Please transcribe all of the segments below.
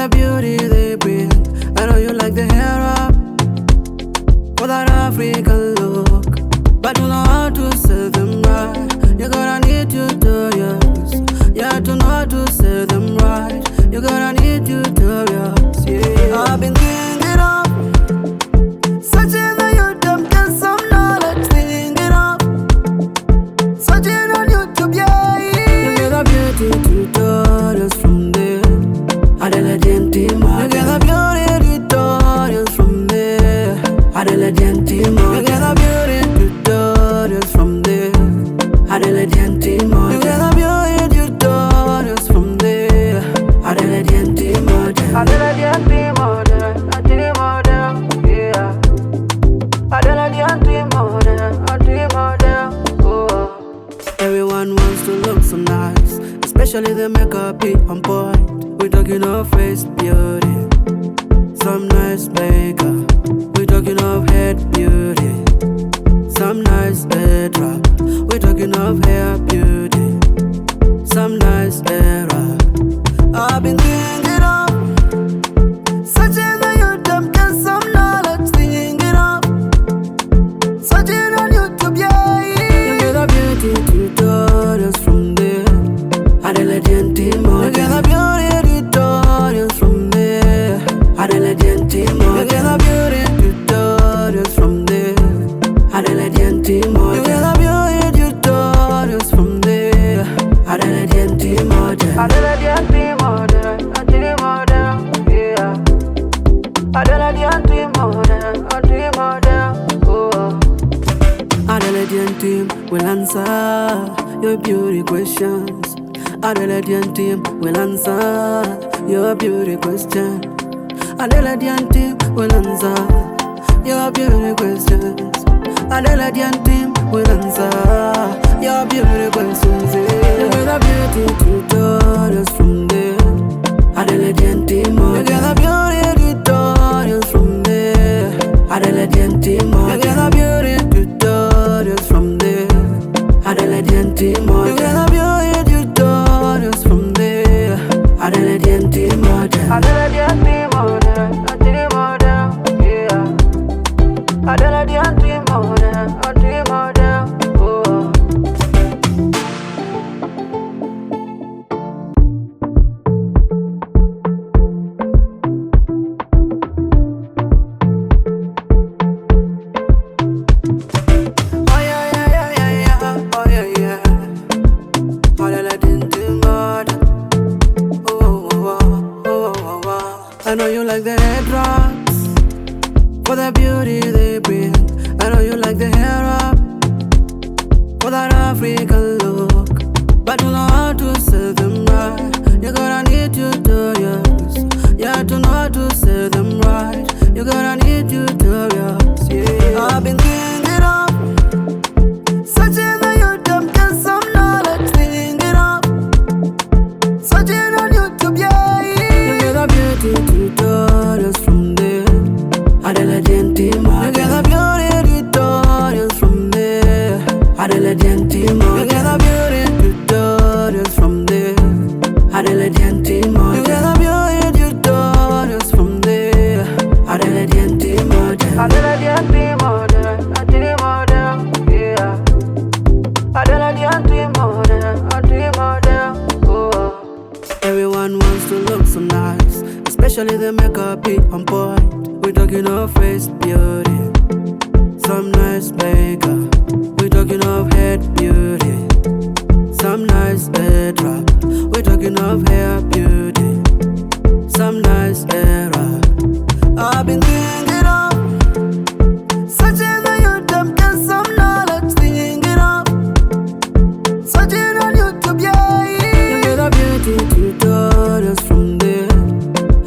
the beauty they bring. I know you like the hair up for that African look, but you know how to sell them right. You gotta need tutorials, yeah, to know how to sell them right. You gotta need tutorials, yeah. I've been thinking of searching on YouTube, get some knowledge, thinking of searching on YouTube, yeah. You get the beauty tutorials from there. Adela Gentima, you get the beauty tutorials from there. Adela Gentima, you get the beauty tutorials from there. Adela Gentima, you get the beauty tutorials from there. Adela Gentima, Adela Gentima, yeah. Adela Gentima, oh. Everyone wants to look so nice, especially the makeup be on point. We talking of face beauty, some nice makeup. We talking of head beauty, some nice head wrap. We talking of hair beauty, some nice hair wrap. I've been thinking of searching on YouTube, get some knowledge, thinking of searching on YouTube, yeah. You get the beauty tutorials from there. Adela Gentima, you get the beauty tutorials from there. Adela Gentima, you get the beauty tutorials from there. Adela Gentima, you get the beauty tutorials from there. Adela Gentima, Adela Gentima, yeah. Adela Gentima, oh. Adela Gentima will answer your beauty questions. Adela Gentima will answer your beauty question. Adela Gentima will answer your beauty questions. Adela Gentima will answer your beauty questions. You get the beauty tutorials from there. Adela Gentima, you get the beauty tutorials from there. Adela Gentima, you get the beauty tutorials from there. Adela Gentima, you get the beauty tutorials from there. Adela Gentima, Adela Gentima, yeah. Adela Gentima, oh. I know you like the head drops for the beauty they bring. I know you like the hair up for that African look, but you know how to sell them right. You gotta need tutorials, yeah, to know how to sell them right. You gotta need tutorials, yeah. I've been thinking of searching on YouTube, get some knowledge, thinking of searching on YouTube, yeah. You get the beauty tutorials from there. Adela Gentima, you get the beauty tutorials from there. Adela Gentima, you get the beauty tutorials from there. Adela Gentima, you get the beauty tutorials from there. Adela Gentima, Adela Gentima, yeah. Adela Gentima, oh. Everyone wants to look so nice, especially the makeup be on point. We talking of face beauty, some nice makeup. We talking of head beauty, some nice head wrap. We talking of hair beauty, some nice hair wrap. I've been thinking of searching on YouTube, get some knowledge, thinking of searching on YouTube, yeah. You get the beauty tutorials from there.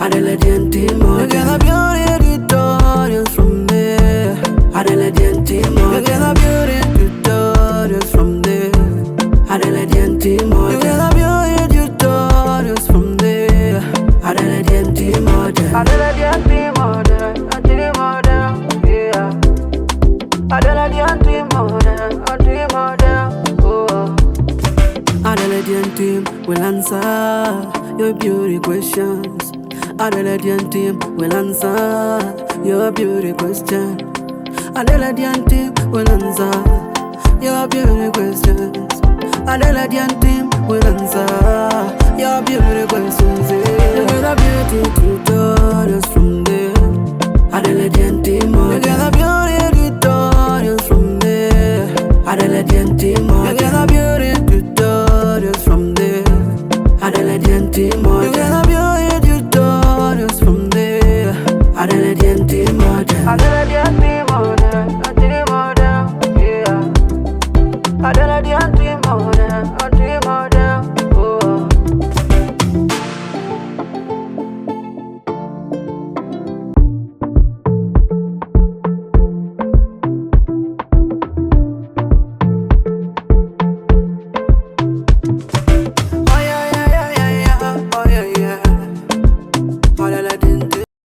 Adela Gentima, you get the beauty tutorials from there. Adela Gentima, you get the beauty tutorials from there. Adela Gentima, you get the beauty tutorials from there. Adela Gentima, Adela Gentima, yeah. Adela Gentima, oh. Adela Gentima will answer your beauty questions. Adelaide team will answer your beauty question. Adelaide team will answer your beauty questions. Adelaide team will answer your beauty questions. You get a beauty tutorials from there. Adelaide team, you get a beauty tutorials from there. Adelaide team, you get a beauty tutorials from there. Adelaide team.